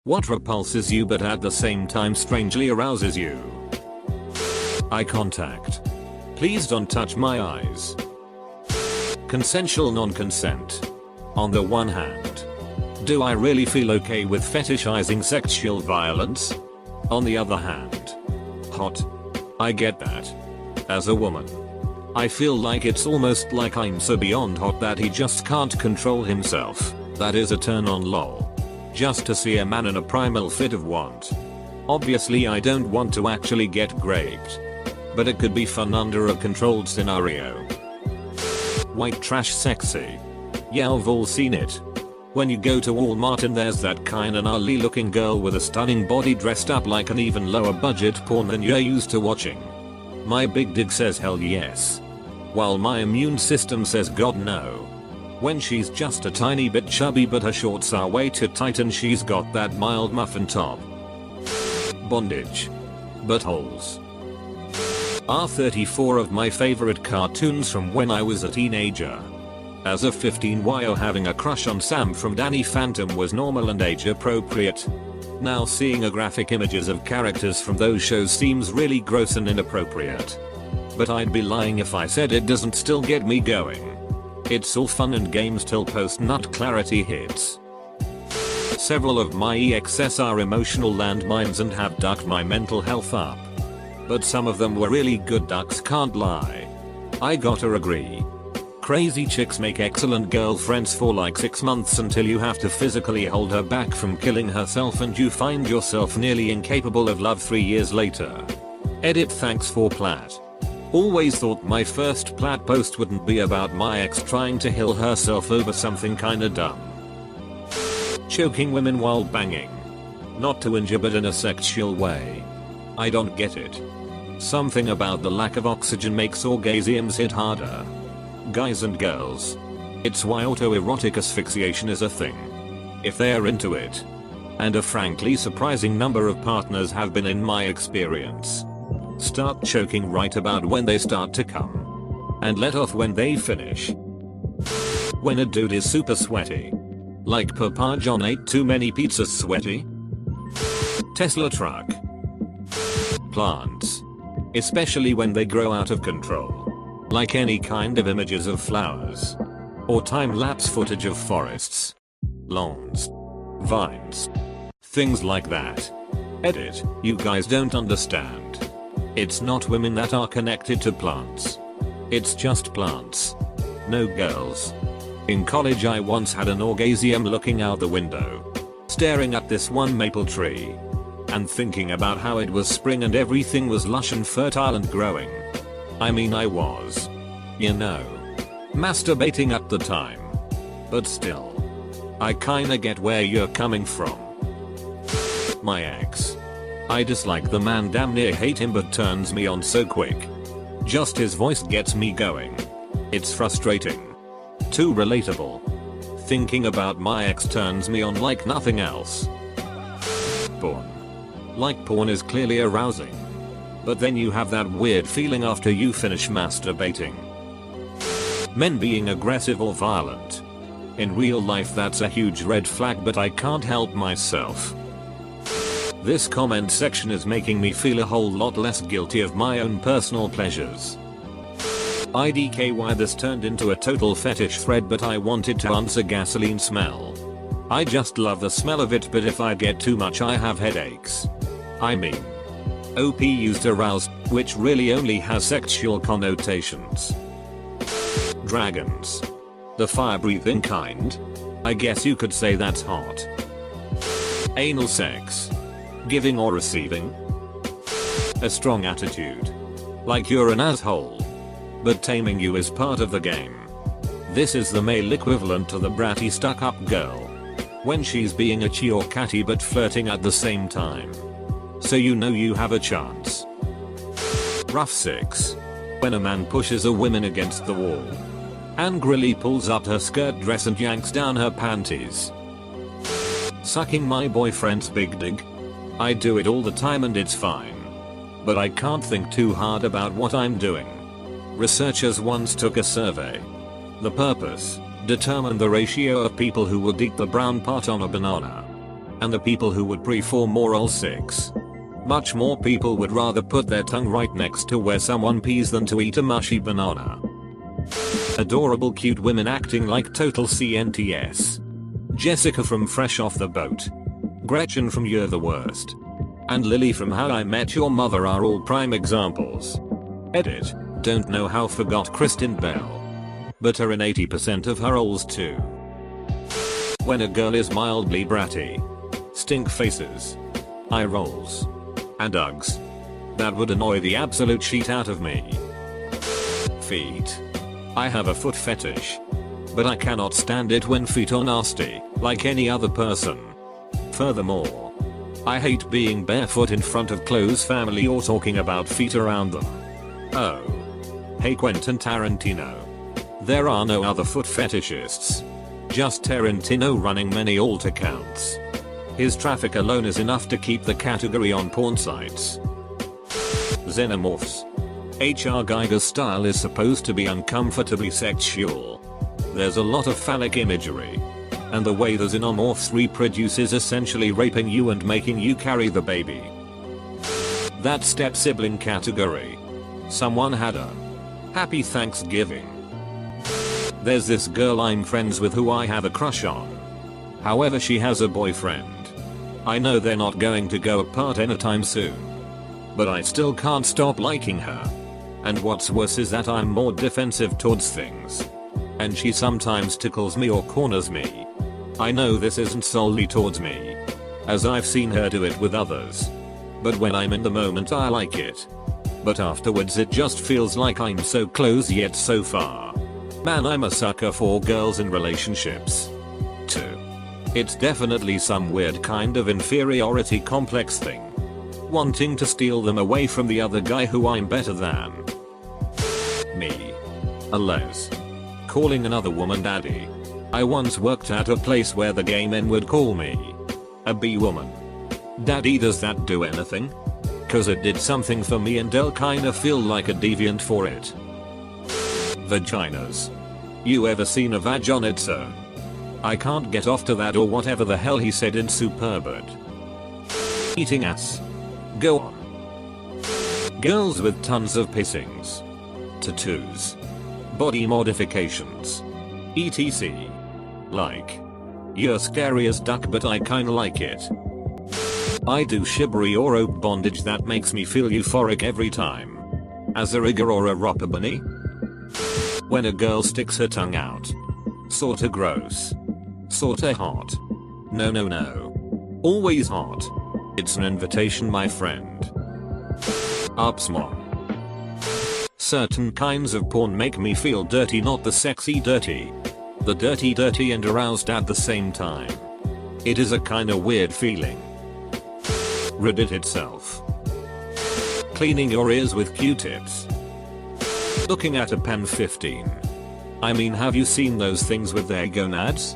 What repulses you but at the same time strangely arouses you? Eye contact. Please don't touch my eyes. Consensual non-consent. On the one hand, do I really feel okay with fetishizing sexual violence? On the other hand, hot. I get that. As a woman, I feel like it's almost like I'm so beyond hot that he just can't control himself. That is a turn on lol. Just to see a man in a primal fit of want. Obviously I don't want to actually get raped, but it could be fun under a controlled scenario. White trash sexy. Yeah, I've all seen it. When you go to Walmart and there's that kinda gnarly looking girl with a stunning body dressed up like an even lower budget porn than you're used to watching. My big dick says hell yes, while my immune system says god no. When she's just a tiny bit chubby but her shorts are way too tight and she's got that mild muffin top. Bondage. Buttholes. Are 34 of my favorite cartoons from when I was a teenager. As a 15-year-old having a crush on Sam from Danny Phantom was normal and age appropriate. Now seeing graphic images of characters from those shows seems really gross and inappropriate. But I'd be lying if I said it doesn't still get me going. It's all fun and games till post-nut clarity hits. Several of my exes are emotional landmines and have ducked my mental health up. But some of them were really good ducks, can't lie. I gotta agree. Crazy chicks make excellent girlfriends for like 6 months until you have to physically hold her back from killing herself and you find yourself nearly incapable of love 3 years later. Edit thanks for plat. Always thought my first plat post wouldn't be about my ex trying to heal herself over something kinda dumb. Choking women while banging. Not to injure but in a sexual way. I don't get it. Something about the lack of oxygen makes orgasms hit harder. Guys and girls. It's why autoerotic asphyxiation is a thing. If they're into it. And a frankly surprising number of partners have been in my experience. Start choking right about when they start to come. And let off when they finish. When a dude is super sweaty. Like Papa John ate too many pizzas sweaty. Tesla truck. Plants. Especially when they grow out of control. Like any kind of images of flowers. Or time-lapse footage of forests. Lawns. Vines. Things like that. Edit, you guys don't understand. It's not women that are connected to plants. It's just plants. No girls. In college I once had an orgasm looking out the window. Staring at this one maple tree. And thinking about how it was spring and everything was lush and fertile and growing. I mean I was, you know, masturbating at the time. But still. I kinda get where you're coming from. My ex. I dislike the man, damn near hate him, but turns me on so quick. Just his voice gets me going. It's frustrating. Too relatable. Thinking about my ex turns me on like nothing else. Porn. Like porn is clearly arousing. But then you have that weird feeling after you finish masturbating. Men being aggressive or violent. In real life that's a huge red flag, but I can't help myself. This comment section is making me feel a whole lot less guilty of my own personal pleasures. IDKY, this turned into a total fetish thread, but I wanted to answer gasoline smell. I just love the smell of it, but if I get too much I have headaches. I mean, OP used arouse, which really only has sexual connotations. Dragons. The fire-breathing kind? I guess you could say that's hot. Anal sex. Giving or receiving? A strong attitude. Like you're an asshole. But taming you is part of the game. This is the male equivalent to the bratty stuck-up girl. When she's being a chi or catty but flirting at the same time. So you know you have a chance. Rough sex. When a man pushes a woman against the wall. Angrily pulls up her skirt dress and yanks down her panties. Sucking my boyfriend's big dick. I do it all the time and it's fine. But I can't think too hard about what I'm doing. Researchers once took a survey. The purpose? Determine the ratio of people who would eat the brown part on a banana. And the people who would prefer moral 6. Much more people would rather put their tongue right next to where someone pees than to eat a mushy banana. Adorable cute women acting like total CNTS. Jessica from Fresh Off the Boat. Gretchen from You're the Worst. And Lily from How I Met Your Mother are all prime examples. Edit. Don't know how forgot Kristen Bell. But are in 80% of her roles too. When a girl is mildly bratty. Stink faces. Eye rolls. And Uggs. That would annoy the absolute shit out of me. Feet. I have a foot fetish. But I cannot stand it when feet are nasty, like any other person. Furthermore, I hate being barefoot in front of close family or talking about feet around them. Oh. Hey Quentin Tarantino. There are no other foot fetishists. Just Tarantino running many alt accounts. His traffic alone is enough to keep the category on porn sites. Xenomorphs. H.R. Geiger's style is supposed to be uncomfortably sexual. There's a lot of phallic imagery. And the way the xenomorphs reproduce is essentially raping you and making you carry the baby. That step-sibling category. Someone had a happy Thanksgiving. There's this girl I'm friends with who I have a crush on. However, she has a boyfriend. I know they're not going to go apart anytime soon. But I still can't stop liking her. And what's worse is that I'm more defensive towards things. And she sometimes tickles me or corners me. I know this isn't solely towards me, as I've seen her do it with others. But when I'm in the moment I like it. But afterwards it just feels like I'm so close yet so far. Man, I'm a sucker for girls in relationships. 2. It's definitely some weird kind of inferiority complex thing. Wanting to steal them away from the other guy who I'm better than. Me. A les. Calling another woman daddy. I once worked at a place where the gay men would call me a B-woman. Daddy, does that do anything? Cause it did something for me and I'll kinda feel like a deviant for it. Vaginas. You ever seen a vag on its own? I can't get off to that or whatever the hell he said in Superbird. Eating ass. Go on. Girls with tons of pissings. Tattoos. Body modifications. etc. Like. You're scary as duck but I kinda like it. I do shibari or rope bondage that makes me feel euphoric every time. As a rigger or a roper bunny. When a girl sticks her tongue out. Sorta gross. Sorta hot. No. Always hot. It's an invitation, my friend. Upsmon. Certain kinds of porn make me feel dirty, not the sexy dirty. The dirty and aroused at the same time. It is a kinda weird feeling. Reddit itself. Cleaning your ears with Q-tips. Looking at a pen 15. I mean, have you seen those things with their gonads?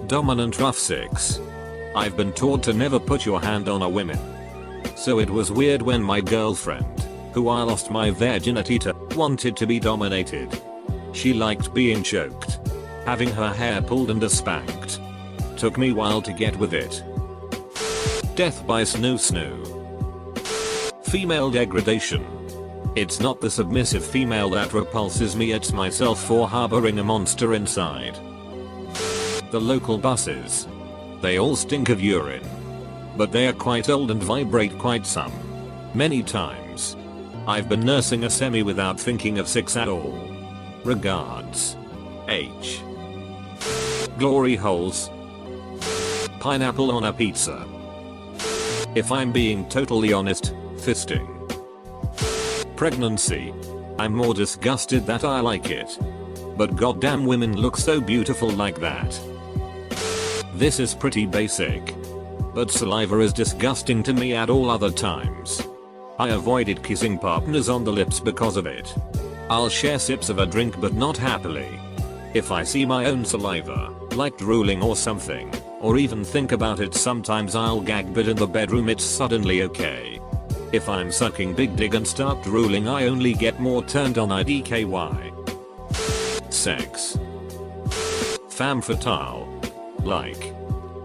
Dominant rough 6. I've been taught to never put your hand on a woman. So it was weird when my girlfriend, who I lost my virginity to, wanted to be dominated. She liked being choked. Having her hair pulled and spanked. Took me a while to get with it. Death by snoo. Female degradation. It's not the submissive female that repulses me, it's myself for harboring a monster inside. The local buses. They all stink of urine. But they are quite old and vibrate quite some. Many times. I've been nursing a semi without thinking of 6 at all. Regards. H. Glory holes. Pineapple on a pizza. If I'm being totally honest, fisting. Pregnancy. I'm more disgusted that I like it. But goddamn, women look so beautiful like that. This is pretty basic. But saliva is disgusting to me at all other times. I avoided kissing partners on the lips because of it. I'll share sips of a drink but not happily. If I see my own saliva, like drooling or something, or even think about it, sometimes I'll gag, but in the bedroom it's suddenly okay. If I'm sucking big dick and start drooling, I only get more turned on. IDKY. Sex. Femme fatale. Like.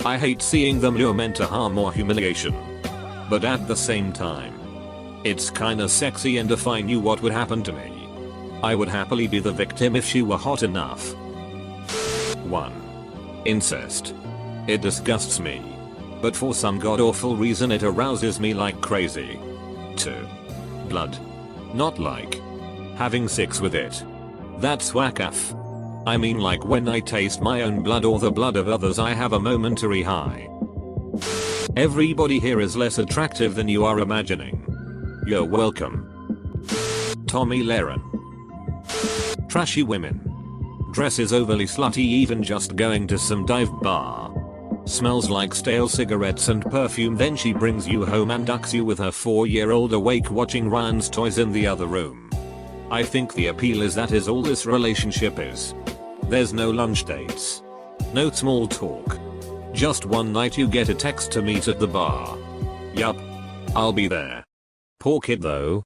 I hate seeing them lure men to harm or humiliation. But at the same time, it's kinda sexy, and if I knew what would happen to me, I would happily be the victim if she were hot enough. 1. Incest. It disgusts me. But for some god-awful reason it arouses me like crazy. 2. Blood. Not like having sex with it. That's whack af. I mean like when I taste my own blood or the blood of others, I have a momentary high. Everybody here is less attractive than you are imagining. You're welcome. Tommy Laren. Trashy women. Dresses overly slutty, even just going to some dive bar. Smells like stale cigarettes and perfume, then she brings you home and ducks you with her 4-year-old awake watching Ryan's toys in the other room. I think the appeal is that is all this relationship is. There's no lunch dates. No small talk. Just one night you get a text to meet at the bar. Yup. I'll be there. Poor kid though.